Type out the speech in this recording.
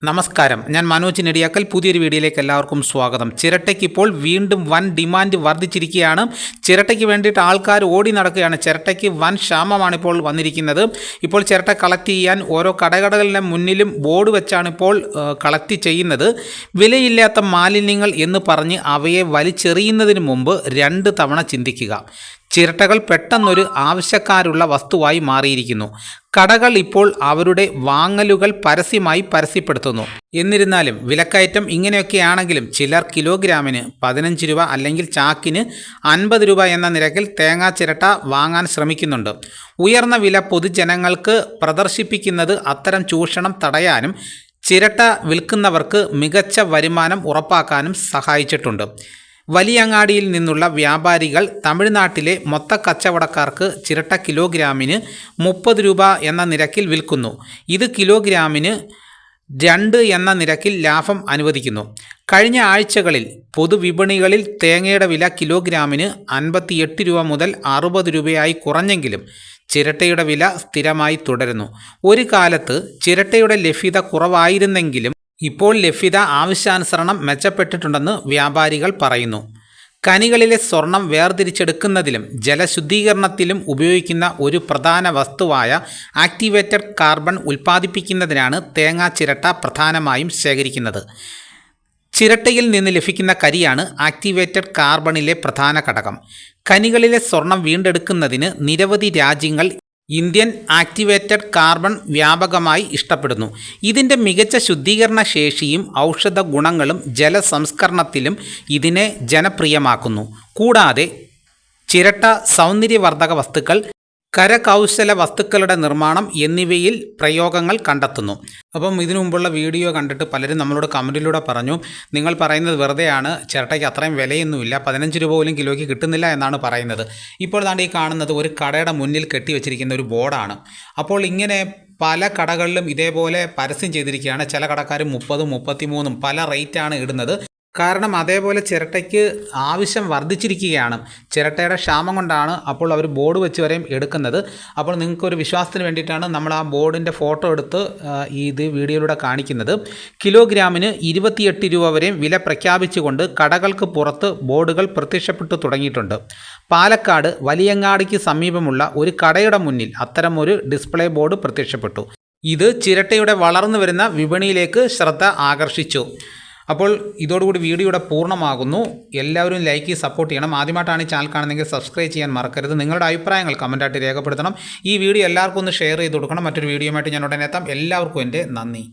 നമസ്കാരം, ഞാൻ മനോജ് നെടിയാക്കൽ. പുതിയൊരു വീഡിയോയിലേക്ക് എല്ലാവർക്കും സ്വാഗതം. ചിരട്ടയ്ക്ക് ഇപ്പോൾ വീണ്ടും വൻ ഡിമാൻഡ് വർദ്ധിച്ചിരിക്കുകയാണ്. ചിരട്ടയ്ക്ക് വേണ്ടിയിട്ട് ആൾക്കാർ ഓടി നടക്കുകയാണ്. ചിരട്ടയ്ക്ക് വൻ ക്ഷാമമാണ് ഇപ്പോൾ വന്നിരിക്കുന്നത്. ഇപ്പോൾ ചിരട്ട കളക്ട് ചെയ്യാൻ ഓരോ കടകളുടെ മുന്നിലും ബോർഡ് വെച്ചാണ് ഇപ്പോൾ കളക്ട് ചെയ്യുന്നത്. വിലയില്ലാത്ത മാലിന്യങ്ങൾ എന്ന് പറഞ്ഞ് അവയെ വലിച്ചെറിയുന്നതിന് മുമ്പ് 2 തവണ ചിന്തിക്കുക. ചിരട്ടകൾ പെട്ടെന്നൊരു ആവശ്യക്കാരുള്ള വസ്തുവായി മാറിയിരിക്കുന്നു. കടകൾ ഇപ്പോൾ അവരുടെ വാങ്ങലുകൾ പരസ്യമായി പരസ്യപ്പെടുത്തുന്നു. എന്നിരുന്നാലും വിലക്കയറ്റം ഇങ്ങനെയൊക്കെയാണെങ്കിലും ചിലർ കിലോഗ്രാമിന് 15 രൂപ അല്ലെങ്കിൽ ചാക്കിന് 50 രൂപ എന്ന നിരക്കിൽ തേങ്ങാ ചിരട്ട വാങ്ങാൻ ശ്രമിക്കുന്നുണ്ട്. ഉയർന്ന വില പൊതുജനങ്ങൾക്ക് പ്രദർശിപ്പിക്കുന്നത് അത്തരം ചൂഷണം തടയാനും ചിരട്ട വിൽക്കുന്നവർക്ക് മികച്ച വരുമാനം ഉറപ്പാക്കാനും സഹായിച്ചിട്ടുണ്ട്. വലിയങ്ങാടിയിൽ നിന്നുള്ള വ്യാപാരികൾ തമിഴ്നാട്ടിലെ മൊത്ത കച്ചവടക്കാർക്ക് ചിരട്ട കിലോഗ്രാമിന് 30 രൂപ എന്ന നിരക്കിൽ വിൽക്കുന്നു. ഇത് കിലോഗ്രാമിന് 2 എന്ന നിരക്കിൽ ലാഭം അനുവദിക്കുന്നു. കഴിഞ്ഞ ആഴ്ചകളിൽ പൊതുവിപണികളിൽ തേങ്ങയുടെ വില കിലോഗ്രാമിന് 58 രൂപ മുതൽ 60 രൂപയായി കുറഞ്ഞെങ്കിലും ചിരട്ടയുടെ വില സ്ഥിരമായി തുടരുന്നു. ഒരു കാലത്ത് ചിരട്ടയുടെ ലഭ്യത കുറവായിരുന്നെങ്കിലും ഇപ്പോൾ ലഭ്യത ആവശ്യാനുസരണം മെച്ചപ്പെട്ടിട്ടുണ്ടെന്ന് വ്യാപാരികൾ പറയുന്നു. ഖനികളിലെ സ്വർണം വേർതിരിച്ചെടുക്കുന്നതിലും ജലശുദ്ധീകരണത്തിലും ഉപയോഗിക്കുന്ന ഒരു പ്രധാന വസ്തുവായ ആക്ടിവേറ്റഡ് കാർബൺ ഉൽപ്പാദിപ്പിക്കുന്നതിനാണ് തേങ്ങാ ചിരട്ട പ്രധാനമായും ശേഖരിക്കുന്നത്. ചിരട്ടയിൽ നിന്ന് ലഭിക്കുന്ന കരിയാണ് ആക്ടിവേറ്റഡ് കാർബണിലെ പ്രധാന ഘടകം. ഖനികളിലെ സ്വർണം വീണ്ടെടുക്കുന്നതിന് നിരവധി രാജ്യങ്ങൾ ഇന്ത്യൻ ആക്ടിവേറ്റഡ് കാർബൺ വ്യാപകമായി ഇഷ്ടപ്പെടുന്നു. ഇതിൻ്റെ മികച്ച ശുദ്ധീകരണ ശേഷിയും ഔഷധ ഗുണങ്ങളും ജലസംസ്കരണത്തിലും ഇതിനെ ജനപ്രിയമാക്കുന്നു. കൂടാതെ ചിരട്ട സൗന്ദര്യവർദ്ധക വസ്തുക്കൾ, കരകൗശല വസ്തുക്കളുടെ നിർമ്മാണം എന്നിവയിൽ പ്രയോഗങ്ങൾ കണ്ടെത്തുന്നു. അപ്പം ഇതിനു മുമ്പുള്ള വീഡിയോ കണ്ടിട്ട് പലരും നമ്മളോട് കമൻറ്റിലൂടെ പറഞ്ഞു, നിങ്ങൾ പറയുന്നത് വെറുതെയാണ്, ചിരട്ടയ്ക്ക് അത്രയും വിലയൊന്നുമില്ല, 15 രൂപ പോലും കിലോയ്ക്ക് കിട്ടുന്നില്ല എന്നാണ് പറയുന്നത്. ഇപ്പോൾ ദാണ്ട് ഈ കാണുന്നത് ഒരു കടയുടെ മുന്നിൽ കെട്ടിവെച്ചിരിക്കുന്ന ഒരു ബോർഡാണ്. അപ്പോൾ ഇങ്ങനെ പല കടകളിലും ഇതേപോലെ പരസ്യം ചെയ്തിരിക്കുകയാണ്. ചില കടക്കാർ 30, 33 പല റേറ്റാണ് ഇടുന്നത്. കാരണം അതേപോലെ ചിരട്ടയ്ക്ക് ആവശ്യം വർദ്ധിച്ചിരിക്കുകയാണ്. ചിരട്ടയുടെ ക്ഷാമം കൊണ്ടാണ് അപ്പോൾ അവർ ബോർഡ് വെച്ച് വരെയും എടുക്കുന്നത്. അപ്പോൾ നിങ്ങൾക്കൊരു വിശ്വാസത്തിന് വേണ്ടിയിട്ടാണ് നമ്മൾ ആ ബോർഡിൻ്റെ ഫോട്ടോ എടുത്ത് ഇത് വീഡിയോയിലൂടെ കാണിക്കുന്നത്. കിലോഗ്രാമിന് 28 രൂപ വരെയും വില പ്രഖ്യാപിച്ചുകൊണ്ട് കടകൾക്ക് പുറത്ത് ബോർഡുകൾ പ്രത്യക്ഷപ്പെട്ടു തുടങ്ങിയിട്ടുണ്ട്. പാലക്കാട് വലിയങ്ങാടിക്ക് സമീപമുള്ള ഒരു കടയുടെ മുന്നിൽ അത്തരമൊരു ഡിസ്പ്ലേ ബോർഡ് പ്രത്യക്ഷപ്പെട്ടു. ഇത് ചിരട്ടയുടെ വളർന്നു വരുന്ന വിപണിയിലേക്ക് ശ്രദ്ധ ആകർഷിച്ചു. അപ്പോൾ ഇതോടുകൂടി വീഡിയോയുടെ പൂർണ്ണമാകുന്നു. എല്ലാവരും ലൈക്ക് ചെയ്ത് സപ്പോർട്ട് ചെയ്യണം. ആദ്യമായിട്ടാണ് ഈ ചാനൽ കാണുന്നതെങ്കിൽ സബ്സ്ക്രൈബ് ചെയ്യാൻ മറക്കരുത്. നിങ്ങളുടെ അഭിപ്രായങ്ങൾ കമൻറ്റായിട്ട് രേഖപ്പെടുത്തണം. ഈ വീഡിയോ എല്ലാവർക്കും ഒന്ന് ഷെയർ ചെയ്ത് കൊടുക്കണം. മറ്റൊരു വീഡിയോയുമായിട്ട് ഞാൻ ഉടനെ എത്താം. എല്ലാവർക്കും എൻ്റെ നന്ദി.